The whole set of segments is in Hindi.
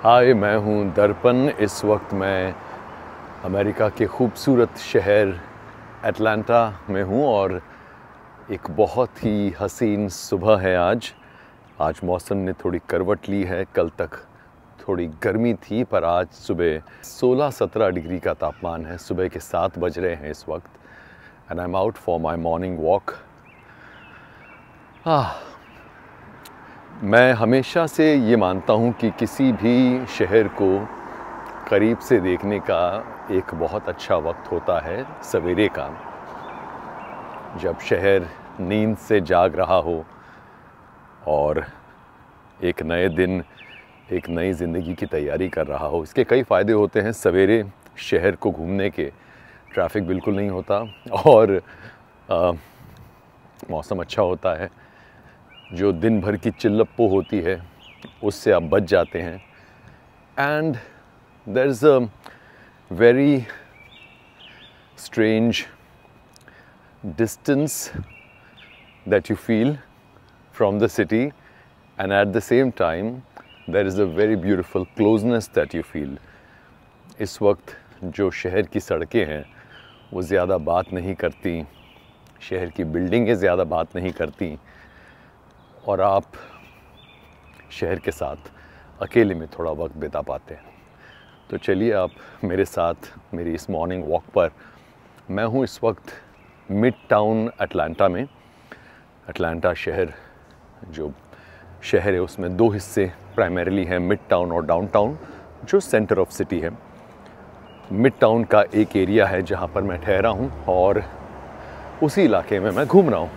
हाय, मैं हूँ दर्पण। इस वक्त मैं अमेरिका के खूबसूरत शहर अटलांटा में हूँ और एक बहुत ही हसीन सुबह है आज मौसम ने थोड़ी करवट ली है। कल तक थोड़ी गर्मी थी पर आज सुबह 16-17 डिग्री का तापमान है। सुबह के 7 बज रहे हैं इस वक्त and I am out for my morning walk. मैं हमेशा से ये मानता हूँ कि किसी भी शहर को करीब से देखने का एक बहुत अच्छा वक्त होता है सवेरे का, जब शहर नींद से जाग रहा हो और एक नए दिन, एक नई ज़िंदगी की तैयारी कर रहा हो। इसके कई फ़ायदे होते हैं सवेरे शहर को घूमने के। ट्रैफिक बिल्कुल नहीं होता और मौसम अच्छा होता है। जो दिन भर की चिल्लप्पो होती है उससे आप बच जाते हैं। And there is a very strange distance that you feel from the city, and at the same time there is a very beautiful closeness that you feel. इस वक्त जो शहर की सड़कें हैं वो ज़्यादा बात नहीं करती, शहर की बिल्डिंगें ज़्यादा बात नहीं करती और आप शहर के साथ अकेले में थोड़ा वक्त बिता पाते हैं। तो चलिए आप मेरे साथ मेरी इस मॉर्निंग वॉक पर। मैं हूँ इस वक्त मिड टाउन अटलांटा में। अटलांटा शहर जो शहर है उसमें 2 हिस्से प्राइमरीली हैं, मिड टाउन और डाउन टाउन, जो सेंटर ऑफ सिटी है। मिड टाउन का एक एरिया है जहाँ पर मैं ठहरा हूँ और उसी इलाके में मैं घूम रहा हूँ।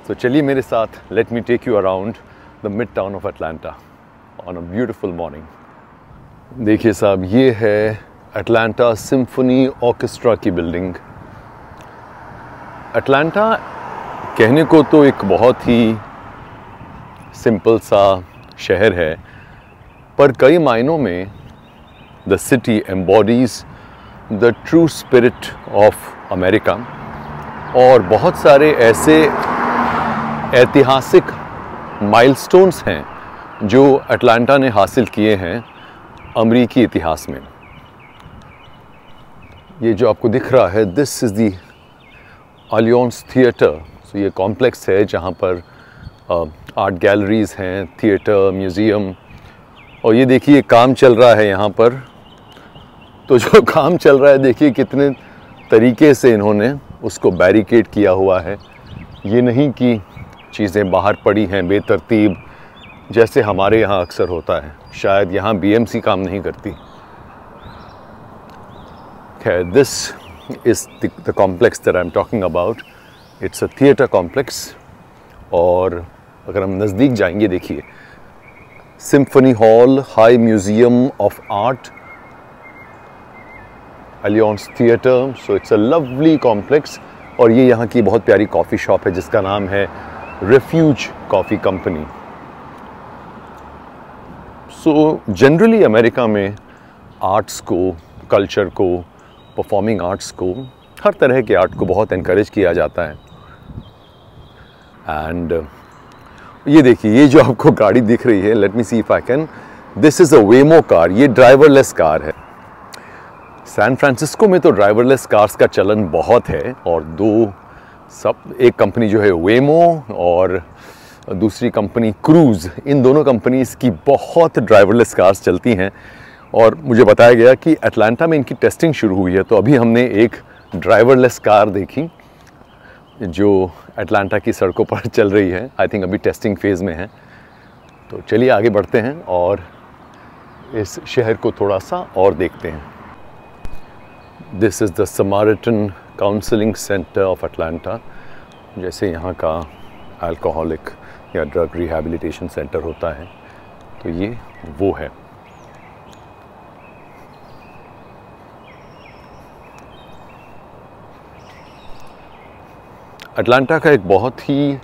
तो चलिए मेरे साथ, let me take you around the midtown of Atlanta on a beautiful morning. देखिए साहब, ये है अटलांटा सिम्फनी ऑर्केस्ट्रा की बिल्डिंग। अटलांटा कहने को तो एक बहुत ही सिंपल सा शहर है, पर कई मायनों में the city embodies the true spirit of America. और बहुत सारे ऐसे ऐतिहासिक माइलस्टोन्स हैं जो अटलांटा ने हासिल किए हैं अमरीकी इतिहास में। ये जो आपको दिख रहा है, दिस इज़ द अलियंस थिएटर। तो ये कॉम्प्लेक्स है जहाँ पर आर्ट गैलरीज़ हैं, थिएटर, म्यूज़ियम। और ये देखिए काम चल रहा है यहाँ पर। तो जो काम चल रहा है देखिए कितने तरीके से इन्होंने उसको बैरिकेड किया हुआ है। ये नहीं कि चीज़ें बाहर पड़ी हैं बेतरतीब जैसे हमारे यहाँ अक्सर होता है। शायद यहाँ बीएमसी काम नहीं करती। खैर, this is the complex that I am talking about. It's a theatre complex. और अगर हम नज़दीक जाएंगे, देखिए Symphony Hall, High Museum of Art, Alliance Theatre. So it's a lovely complex. और ये यहाँ की बहुत प्यारी कॉफ़ी शॉप है जिसका नाम है refuge coffee company. So generally America में आर्ट्स को, कल्चर को, परफॉर्मिंग आर्ट्स को, हर तरह के आर्ट को बहुत एनकरेज किया जाता है। एंड ये देखिए, ये जो आपको गाड़ी दिख रही है, let me see if I can, this is a Waymo car. ये ड्राइवरलेस कार है। सैन फ्रांसिस्को में तो ड्राइवरलेस कार्स का चलन बहुत है और एक कंपनी जो है वेमो और दूसरी कंपनी क्रूज़, इन दोनों कंपनीज़ की बहुत ड्राइवरलेस कार्स चलती हैं। और मुझे बताया गया कि अटलांटा में इनकी टेस्टिंग शुरू हुई है। तो अभी हमने एक ड्राइवरलेस कार देखी जो अटलांटा की सड़कों पर चल रही है। आई थिंक अभी टेस्टिंग फेज़ में है। तो चलिए आगे बढ़ते हैं और इस शहर को थोड़ा सा और देखते हैं। This is the Samaritan counselling centre of Atlanta. जैसे यहाँ का अल्कोहलिक या ड्रग रिहैबिलिटेशन सेंटर होता है, तो ये वो है। अटलांटा का एक बहुत ही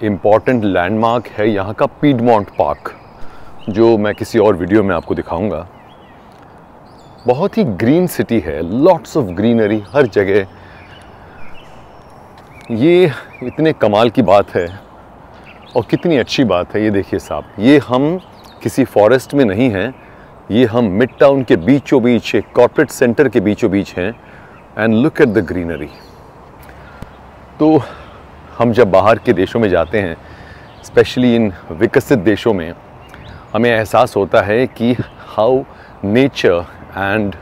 इम्पॉर्टेंट लैंडमार्क है यहाँ का पीडमोंट पार्क, जो मैं किसी और वीडियो में आपको दिखाऊंगा। बहुत ही ग्रीन सिटी है, लॉट्स ऑफ ग्रीनरी हर जगह। ये इतने कमाल की बात है और कितनी अच्छी बात है। ये देखिए साहब, ये हम किसी फॉरेस्ट में नहीं हैं, ये हम मिड टाउन के बीचों बीच, एक कॉर्पोरेट सेंटर के बीचों बीच हैं। And look at the greenery. तो हम जब बाहर के देशों में जाते हैं, स्पेशली इन विकसित देशों में, हमें एहसास होता है कि how nature and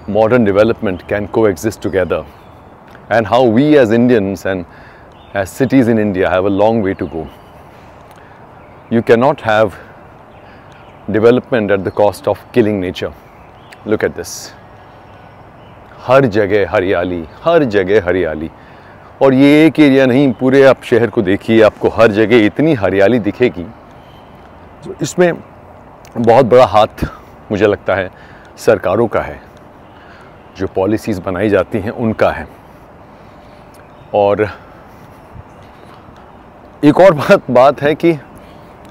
modern development can coexist together, and how we as Indians and as cities in India have a long way to go. You cannot have development at the cost of killing nature. Look at this. हर जगह हरियाली, हर जगह हरियाली। और ये एक एरिया नहीं, पूरे आप शहर को देखिए, आपको हर जगह इतनी हरियाली दिखेगी। तो इसमें बहुत बड़ा हाथ मुझे लगता है सरकारों का है, जो पॉलिसीज़ बनाई जाती हैं उनका है। और एक और बात है कि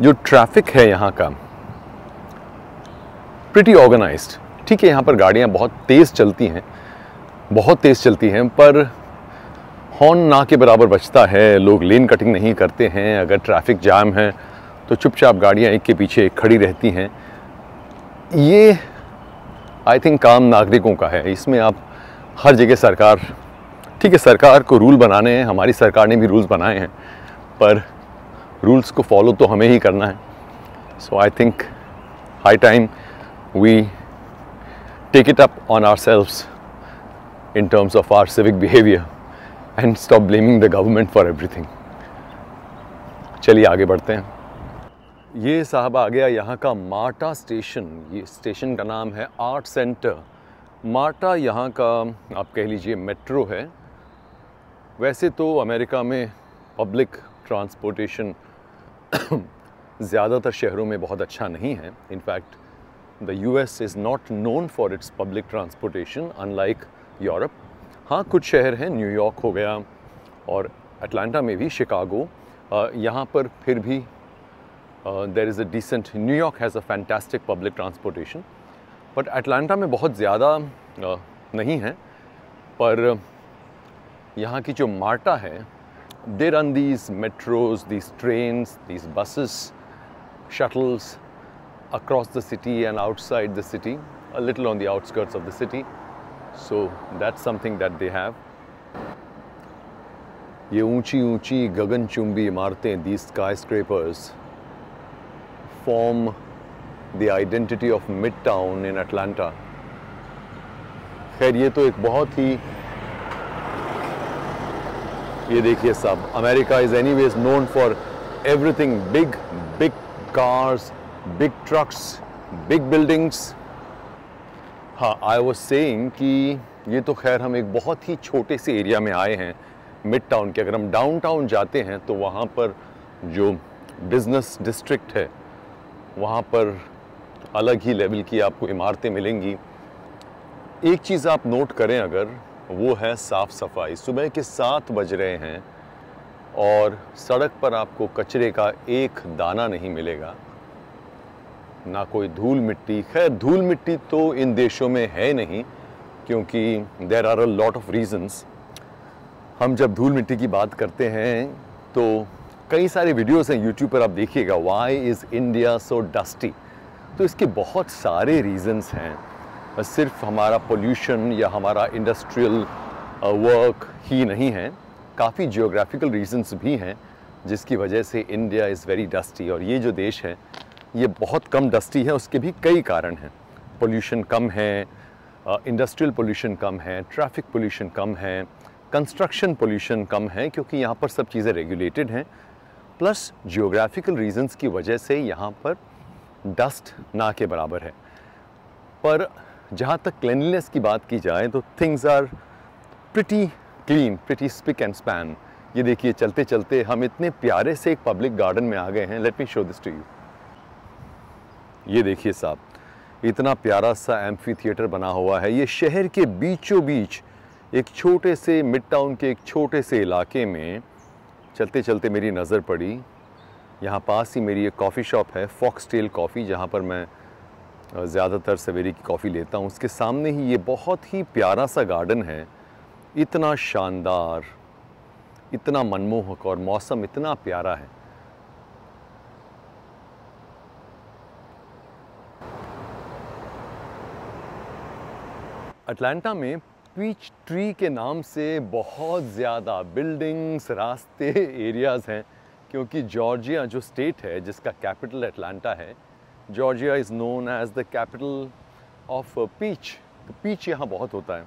जो ट्रैफिक है यहाँ का, प्रिटी ऑर्गेनाइज्ड। ठीक है, यहाँ पर गाड़ियाँ बहुत तेज़ चलती हैं, पर हॉर्न ना के बराबर बजता है, लोग लेन कटिंग नहीं करते हैं। अगर ट्रैफिक जाम है तो चुपचाप गाड़ियाँ एक के पीछे एक खड़ी रहती हैं। ये आई थिंक काम नागरिकों का है। इसमें आप हर जगह सरकार, ठीक है, सरकार को रूल बनाने हैं, हमारी सरकार ने भी रूल्स बनाए हैं, पर रूल्स को फॉलो तो हमें ही करना है। So I think high time we take it up on ourselves in terms of our civic behaviour and stop blaming the government for everything. चलिए आगे बढ़ते हैं। ये साहब आ गया यहाँ का मार्टा स्टेशन। ये स्टेशन का नाम है आर्ट सेंटर। मार्टा यहाँ का आप कह लीजिए मेट्रो है। वैसे तो अमेरिका में पब्लिक ट्रांसपोर्टेशन ज़्यादातर शहरों में बहुत अच्छा नहीं है। In fact the US is not known for it's public transportation unlike Europe. हाँ, कुछ शहर हैं, न्यूयॉर्क हो गया और अटलांटा में भी, शिकागो, यहाँ पर फिर भी there is a decent, New York has a fantastic public transportation, but Atlanta में बहुत ज़्यादा नहीं है। पर यहाँ की जो मार्टा है, they run these metros, these trains, these buses, shuttles across the city and outside the city, a little on the outskirts of the city. So that's something that they have. ये ऊंची ऊंची गगनचुंबी इमारतें, these skyscrapers form the identity of Midtown in Atlanta. खैर, ये तो एक बहुत ही, ये देखिए साहब, America is anyways known for everything big, big cars, big trucks, big buildings. हाँ, आई वाज सेइंग कि ये तो खैर हम एक बहुत ही छोटे से एरिया में आए हैं, मिड टाउन के। अगर हम डाउनटाउन जाते हैं तो वहाँ पर जो बिजनेस डिस्ट्रिक्ट है, वहाँ पर अलग ही लेवल की आपको इमारतें मिलेंगी। एक चीज़ आप नोट करें अगर, वो है साफ़ सफाई। सुबह के 7 बज रहे हैं और सड़क पर आपको कचरे का एक दाना नहीं मिलेगा, ना कोई धूल मिट्टी। खैर, धूल मिट्टी तो इन देशों में है नहीं, क्योंकि there are a lot of reasons. हम जब धूल मिट्टी की बात करते हैं तो कई सारे वीडियोस हैं यूट्यूब पर, आप देखिएगा, why is India so dusty. तो इसके बहुत सारे रीजंस हैं। सिर्फ हमारा पोल्यूशन या हमारा इंडस्ट्रियल वर्क ही नहीं है, काफ़ी जियोग्राफिकल रीजंस भी हैं जिसकी वजह से इंडिया इज़ वेरी डस्टी। और ये जो देश है ये बहुत कम डस्टी है। उसके भी कई कारण हैं। पोल्यूशन कम है, इंडस्ट्रियल पोल्यूशन कम है, ट्रैफिक पोल्यूशन कम है, कंस्ट्रक्शन पोल्यूशन कम है, क्योंकि यहाँ पर सब चीज़ें रेगुलेटेड हैं। प्लस जियोग्राफिकल रीजंस की वजह से यहाँ पर डस्ट ना के बराबर है। पर जहाँ तक क्लीनलीनेस की बात की जाए तो things are pretty clean, pretty spick and span. ये देखिए, चलते चलते हम इतने प्यारे से एक पब्लिक गार्डन में आ गए हैं। Let me show this to you. ये देखिए साहब, इतना प्यारा सा एम्फी थिएटर बना हुआ है। ये शहर के बीचों बीच एक छोटे से मिड टाउन के एक छोटे से इलाके में चलते चलते मेरी नज़र पड़ी। यहाँ पास ही मेरी एक कॉफ़ी शॉप है, फॉक्सटेल कॉफ़ी, जहाँ पर मैं ज़्यादातर सवेरे की कॉफ़ी लेता हूँ। उसके सामने ही ये बहुत ही प्यारा सा गार्डन है, इतना शानदार, इतना मनमोहक, और मौसम इतना प्यारा है। अटलांटा में पीच ट्री के नाम से बहुत ज़्यादा बिल्डिंग्स, रास्ते, एरियाज़ हैं, क्योंकि जॉर्जिया जो स्टेट है जिसका कैपिटल अटलांटा है, Georgia is known as the capital of peach. तो पीच यहाँ बहुत होता है।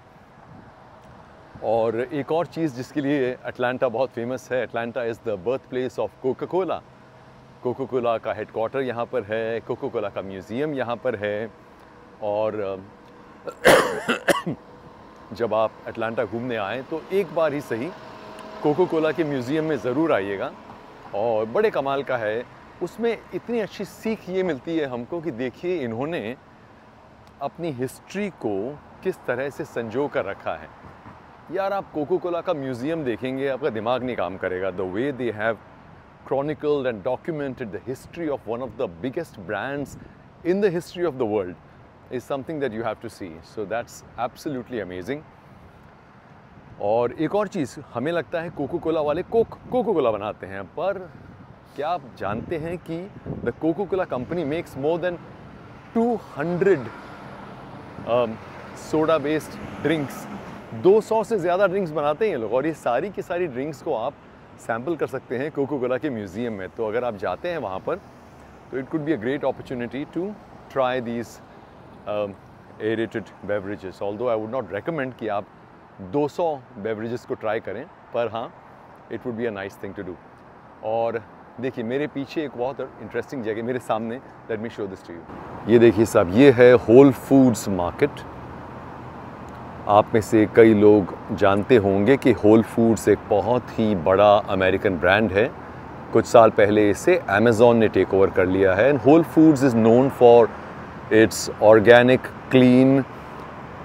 और एक और चीज़ जिसके लिए अटलांटा बहुत फेमस है, Atlanta is the birth place of Coca Cola. Coca Cola का हेडक्वार्टर यहाँ पर है, कोका कोला का म्यूज़ियम यहाँ पर है। और जब आप अटलांटा घूमने आएँ तो एक बार ही सही कोका कोला के म्यूज़ियम में ज़रूर आइएगा, और बड़े कमाल का है। उसमें इतनी अच्छी सीख ये मिलती है हमको कि देखिए इन्होंने अपनी हिस्ट्री को किस तरह से संजो कर रखा है। यार आप कोका कोला का म्यूज़ियम देखेंगे, आपका दिमाग नहीं काम करेगा। The way they have chronicled and documented the history of one of the biggest brands in the history of the world is something that you have to see. So that's absolutely amazing. और एक और चीज़, हमें लगता है कोका कोला वाले कोका कोला बनाते हैं, पर क्या आप जानते हैं कि the Coca Cola company makes more than 200 soda based drinks. 200 से ज़्यादा ड्रिंक्स बनाते हैं ये लोग, और ये सारी की सारी ड्रिंक्स को आप सैम्पल कर सकते हैं कोका कोला के म्यूज़ियम में। तो अगर आप जाते हैं वहाँ पर तो it could be a great opportunity to try these aerated beverages. Although I would not recommend कि आप 200 बेवरेजेस को ट्राई करें, पर हाँ it would be a nice thing to do. और देखिए मेरे पीछे एक बहुत इंटरेस्टिंग जगह मेरे सामने, let me show this to you. ये देखिए साहब, ये है होल फूड्स मार्केट। आप में से कई लोग जानते होंगे कि होल फूड्स एक बहुत ही बड़ा अमेरिकन ब्रांड है। कुछ साल पहले इसे अमेज़ॉन ने टेक ओवर कर लिया है। And Whole Foods is known for its organic clean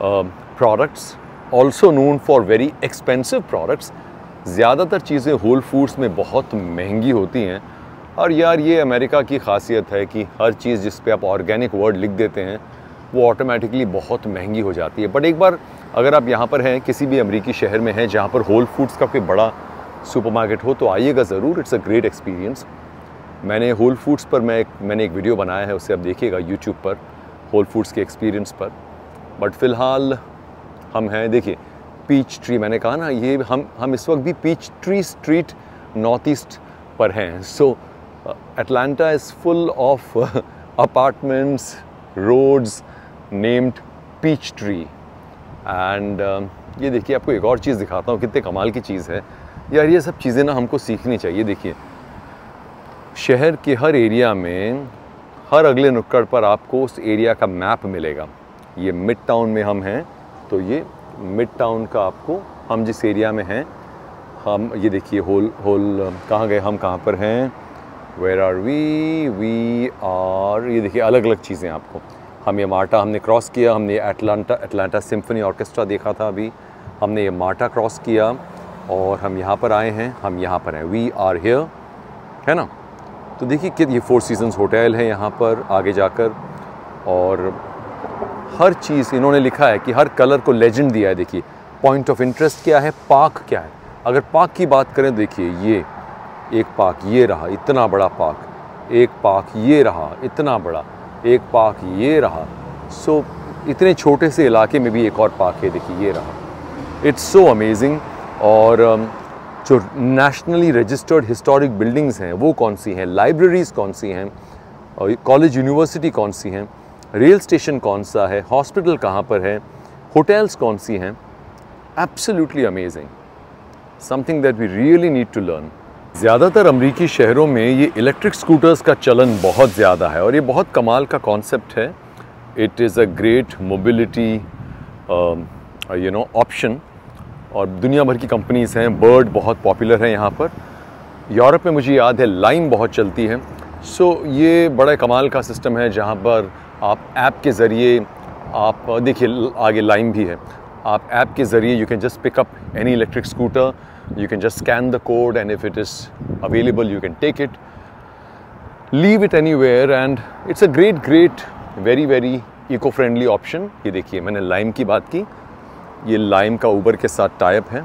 products, also known for very expensive products. ज़्यादातर चीज़ें होल फूड्स में बहुत महंगी होती हैं, और यार ये अमेरिका की खासियत है कि हर चीज़ जिस पे आप ऑर्गेनिक वर्ड लिख देते हैं वो ऑटोमेटिकली बहुत महंगी हो जाती है। बट एक बार अगर आप यहाँ पर हैं, किसी भी अमेरिकी शहर में हैं जहाँ पर होल फूड्स का कोई बड़ा सुपरमार्केट हो, तो आइएगा ज़रूर। It's a great experience. मैंने होल फूड्स पर मैंने एक वीडियो बनाया है, उसे आप देखिएगा यूट्यूब पर, होल फूड्स के एक्सपीरियंस पर। बट फ़िलहाल हम हैं, देखिए पीच ट्री, मैंने कहा ना, ये हम इस वक्त भी Peachtree Street North East पर हैं। So Atlanta is full of apartments, roads named Peachtree. And ये देखिए, आपको एक और चीज़ दिखाता हूँ, कितने कमाल की चीज़ है यार। ये सब चीज़ें ना हमको सीखनी चाहिए। देखिए शहर के हर एरिया में, हर अगले नुक्कड़ पर आपको उस एरिया का मैप मिलेगा। ये मिड टाउन में हम हैं, तो ये मिड टाउन का आपको, हम जिस एरिया में हैं, हम ये देखिए होल कहाँ गए, हम कहाँ पर हैं, वेयर आर वी आर, ये देखिए अलग अलग चीज़ें आपको। हम ये मार्टा हमने क्रॉस किया, हमने अटलांटा सिम्फनी ऑर्केस्ट्रा देखा था अभी, हमने ये मार्टा क्रॉस किया और हम यहाँ पर आए हैं, हम यहाँ पर हैं, वी आर हियर, है ना। तो देखिए कि ये 4 सीजन्स होटल है यहाँ पर आगे जाकर, और हर चीज़ इन्होंने लिखा है कि हर कलर को लेजेंड दिया है। देखिए पॉइंट ऑफ इंटरेस्ट क्या है, पार्क क्या है। अगर पार्क की बात करें, देखिए ये एक पार्क ये रहा, इतना बड़ा पार्क, एक पार्क ये रहा, इतना बड़ा, एक पार्क ये रहा। सो इतने छोटे से इलाके में भी एक और पार्क है, देखिए ये रहा। It's so amazing. और जो नेशनली रजिस्टर्ड हिस्टोरिक बिल्डिंग्स हैं वो कौन सी हैं, लाइब्रेरीज़ कौन सी हैं, और कॉलेज यूनिवर्सिटी कौन सी हैं, रेल स्टेशन कौन सा है, हॉस्पिटल कहाँ पर है, होटल्स कौन सी हैं। Absolutely amazing, something that we really need to learn. ज़्यादातर अमरीकी शहरों में ये इलेक्ट्रिक स्कूटर्स का चलन बहुत ज़्यादा है, और ये बहुत कमाल का कॉन्सेप्ट है। It is a great mobility option, और दुनिया भर की कंपनीज़ हैं। बर्ड बहुत पॉपुलर है यहाँ पर। यूरोप में मुझे याद है लाइम बहुत चलती है। सो ये बड़ा कमाल का सिस्टम है जहाँ पर आप ऐप के ज़रिए, आप देखिए आगे लाइम भी है, आप ऐप के ज़रिए you can just pick up any electric scooter, you can just scan the code, and if it is available you can take it, leave it anywhere, and it's a great very eco-friendly option। ये देखिए मैंने लाइम की बात की, ये लाइम का उबर के साथ टाइप है,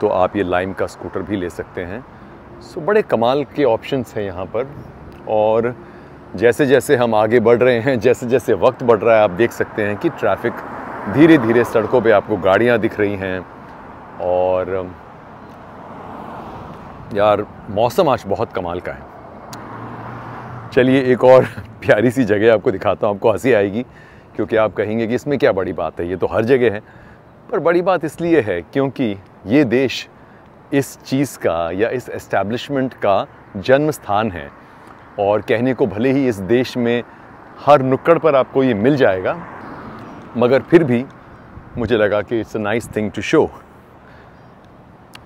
तो आप ये लाइम का स्कूटर भी ले सकते हैं। सो बड़े कमाल के ऑप्शंस हैं यहाँ पर। और जैसे जैसे हम आगे बढ़ रहे हैं, जैसे जैसे वक्त बढ़ रहा है, आप देख सकते हैं कि ट्रैफिक धीरे धीरे सड़कों पे आपको गाड़ियाँ दिख रही हैं और यार मौसम आज बहुत कमाल का है। चलिए एक और प्यारी सी जगह आपको दिखाता हूँ, आपको हंसी आएगी क्योंकि आप कहेंगे कि इसमें क्या बड़ी बात है, ये तो हर जगह है। पर बड़ी बात इसलिए है क्योंकि ये देश इस चीज़ का या इस एस्टैब्लिशमेंट का जन्म स्थान है और कहने को भले ही इस देश में हर नुक्कड़ पर आपको ये मिल जाएगा, मगर फिर भी मुझे लगा कि it's a nice thing to show.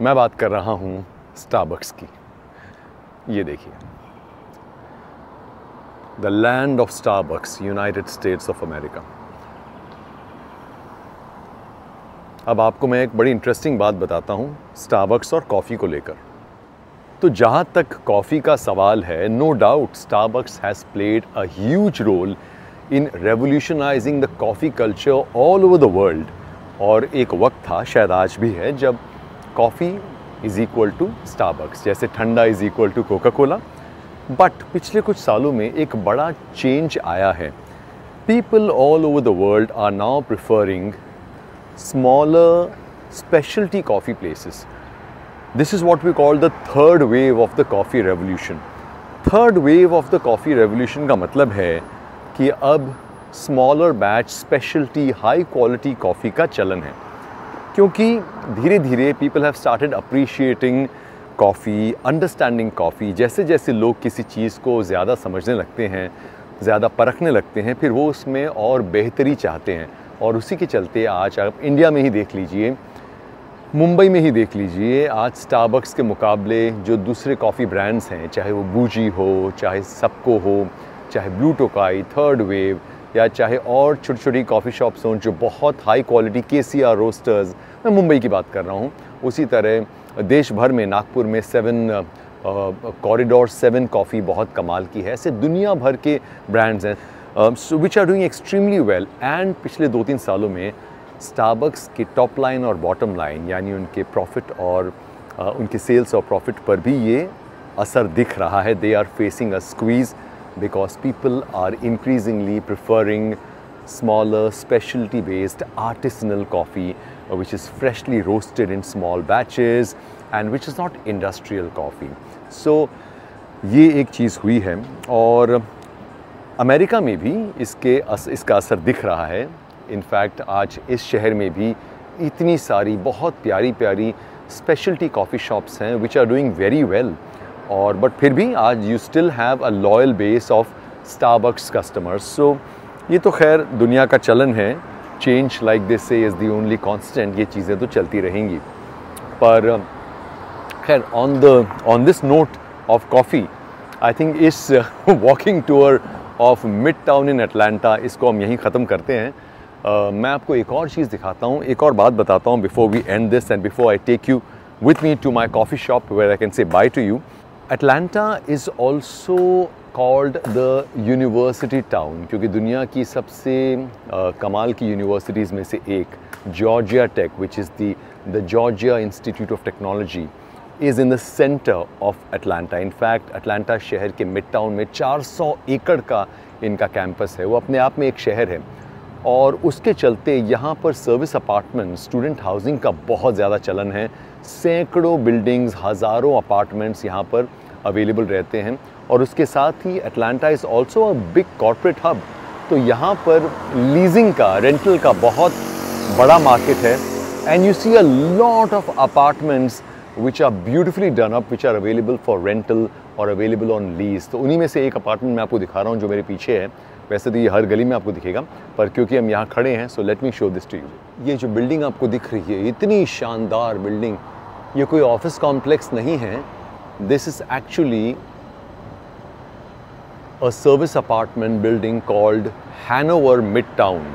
मैं बात कर रहा हूँ स्टारबक्स की। ये देखिए, the land of Starbucks, United States of America. अब आपको मैं एक बड़ी इंटरेस्टिंग बात बताता हूँ स्टारबक्स और कॉफ़ी को लेकर। तो जहाँ तक कॉफ़ी का सवाल है, no doubt Starbucks has played a huge role in revolutionising the coffee culture all over the world. और एक वक्त था, शायद आज भी है, जब coffee is equal to Starbucks, जैसे ठंडा is equal to Coca Cola. But पिछले कुछ सालों में एक बड़ा चेंज आया है। People all over the world are now preferring smaller specialty coffee places. This is what we call the third wave of the coffee revolution. Third wave of the coffee revolution का मतलब है कि अब smaller batch specialty high quality coffee का चलन है, क्योंकि धीरे धीरे people have started appreciating coffee, understanding coffee। जैसे जैसे लोग किसी चीज़ को ज़्यादा समझने लगते हैं, ज़्यादा परखने लगते हैं, फिर वो उसमें और बेहतरी चाहते हैं। और उसी के चलते आज आप इंडिया में ही देख लीजिए, मुंबई में ही देख लीजिए, आज स्टारबक्स के मुकाबले जो दूसरे कॉफ़ी ब्रांड्स हैं, चाहे वो बूजी हो, चाहे सबको हो, चाहे ब्लू टोकाई, थर्ड वेव, या चाहे और छोटी छोटी कॉफ़ी शॉप्स हों जो बहुत हाई क्वालिटी KCR रोस्टर्स, मैं मुंबई की बात कर रहा हूँ, उसी तरह देश भर में नागपुर में कॉरिडोर 7 कॉफ़ी बहुत कमाल की है। ऐसे दुनिया भर के ब्रांड्स हैं which are doing extremely well। and पिछले 2-3 सालों में स्टारबक्स की टॉप लाइन और बॉटम लाइन, यानी उनके प्रॉफिट और उनके सेल्स और प्रॉफिट पर भी ये असर दिख रहा है। They are facing a squeeze because people are increasingly preferring smaller specialty based artisanal coffee which is freshly roasted in small batches and which is not industrial coffee। so ये एक चीज़ हुई है और अमेरिका में भी इसका असर दिख रहा है। इनफैक्ट आज इस शहर में भी इतनी सारी बहुत प्यारी प्यारी स्पेशलिटी कॉफ़ी शॉप्स हैं which are doing very well. और बट फिर भी आज you still have a loyal base of Starbucks customers. So ये तो खैर दुनिया का चलन है, change like this is the only constant, ये चीज़ें तो चलती रहेंगी। पर खैर on this note of coffee, I think इस walking tour of Midtown in Atlanta इसको हम यहीं ख़त्म करते हैं। मैं आपको एक और चीज़ दिखाता हूँ, एक और बात बताता हूँ before we end this and before I take you with me to my coffee shop where I can say bye to you. Atlanta is also called the university town, क्योंकि दुनिया की सबसे कमाल की यूनिवर्सिटीज़ में से एक Georgia Tech which is the Georgia Institute of Technology is in the center of Atlanta। In fact, Atlanta शहर के मिड टाउन में 400 एकड़ का इनका कैंपस है, वो अपने आप में एक शहर है। और उसके चलते यहाँ पर सर्विस अपार्टमेंट, स्टूडेंट हाउसिंग का बहुत ज़्यादा चलन है। सैकड़ों बिल्डिंग्स, हज़ारों अपार्टमेंट्स यहाँ पर अवेलेबल रहते हैं। और उसके साथ ही Atlanta is also a big corporate hub, तो यहाँ पर लीजिंग का, रेंटल का बहुत बड़ा मार्केट है। And you see a lot of apartments which are beautifully done up, which are available for rental or available on lease। तो उन्हीं में से एक अपार्टमेंट मैं आपको दिखा रहा हूँ जो मेरे पीछे है। वैसे तो ये हर गली में आपको दिखेगा, पर क्योंकि हम यहाँ खड़े हैं, so let me show this to you. ये जो बिल्डिंग आपको दिख रही है, इतनी शानदार बिल्डिंग, ये कोई ऑफिस कॉम्प्लेक्स नहीं है। This is actually a service apartment building called Hanover mid town.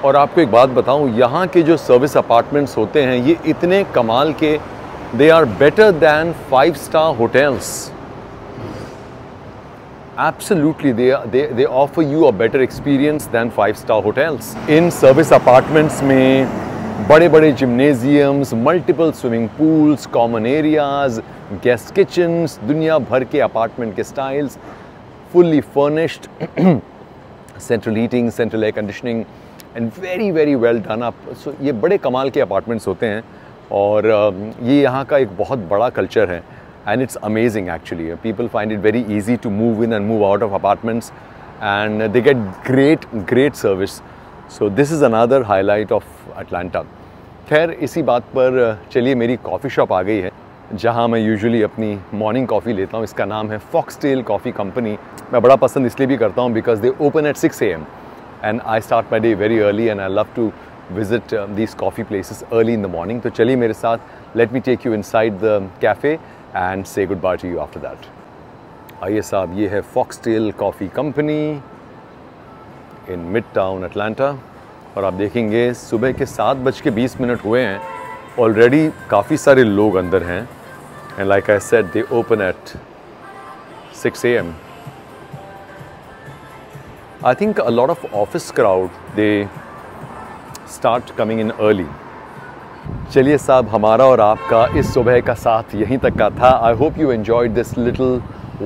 और आपको एक बात बताऊं, यहाँ के जो सर्विस अपार्टमेंट्स होते हैं ये इतने कमाल के, they are better than 5-star hotels. Absolutely, they offer you a better experience than 5-star hotels। इन सर्विस अपार्टमेंट्स में बड़े बड़े gymnasiums, multiple swimming pools, common areas, guest kitchens, दुनिया भर के अपार्टमेंट के styles, fully furnished, central heating, central air conditioning, and very very well done up. सो ये बड़े कमाल के अपार्टमेंट्स होते हैं और ये यहाँ का एक बहुत बड़ा कल्चर है and it's amazing actually. People find it very easy to move in and move out of apartments and they get great service. So this is another highlight of Atlanta. खैर इसी बात पर चलिए, मेरी कॉफ़ी शॉप आ गई है जहाँ मैं यूजुअली अपनी मॉर्निंग कॉफ़ी लेता हूँ। इसका नाम है फॉक्सटेल कॉफ़ी कंपनी। मैं बड़ा पसंद इसलिए भी करता हूँ because they open at 6 AM and I start my day very early and I love to visit these coffee places early in the morning. तो चलिए मेरे साथ, let me take you inside the cafe and say goodbye to you after that. आइए साहब, ये है foxtail coffee company in Midtown Atlanta और आप देखेंगे सुबह के 7:20 हुए हैं, ऑलरेडी काफ़ी सारे लोग अंदर हैं and like I said they open at 6 AM. I think a lot of office crowd they start coming in early. चलिए साहब, हमारा और आपका इस सुबह का साथ यहीं तक का था। I hope you enjoyed this little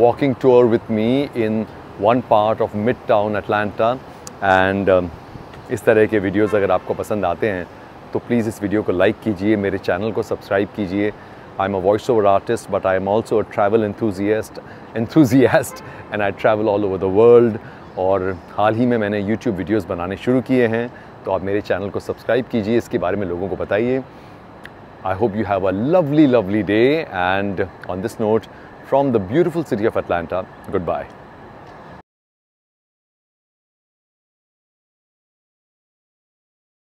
walking tour with me in one part of Midtown Atlanta and इस तरह के वीडियोस अगर आपको पसंद आते हैं तो प्लीज़ इस वीडियो को लाइक कीजिए, मेरे चैनल को सब्सक्राइब कीजिए। I am a voice over artist but I am also a travel enthusiast and I travel all over the world. और हाल ही में मैंने YouTube वीडियोस बनाने शुरू किए हैं, तो आप मेरे चैनल को सब्सक्राइब कीजिए, इसके बारे में लोगों को बताइए। I hope you have a lovely day and on this note from the beautiful city of Atlanta, good bye.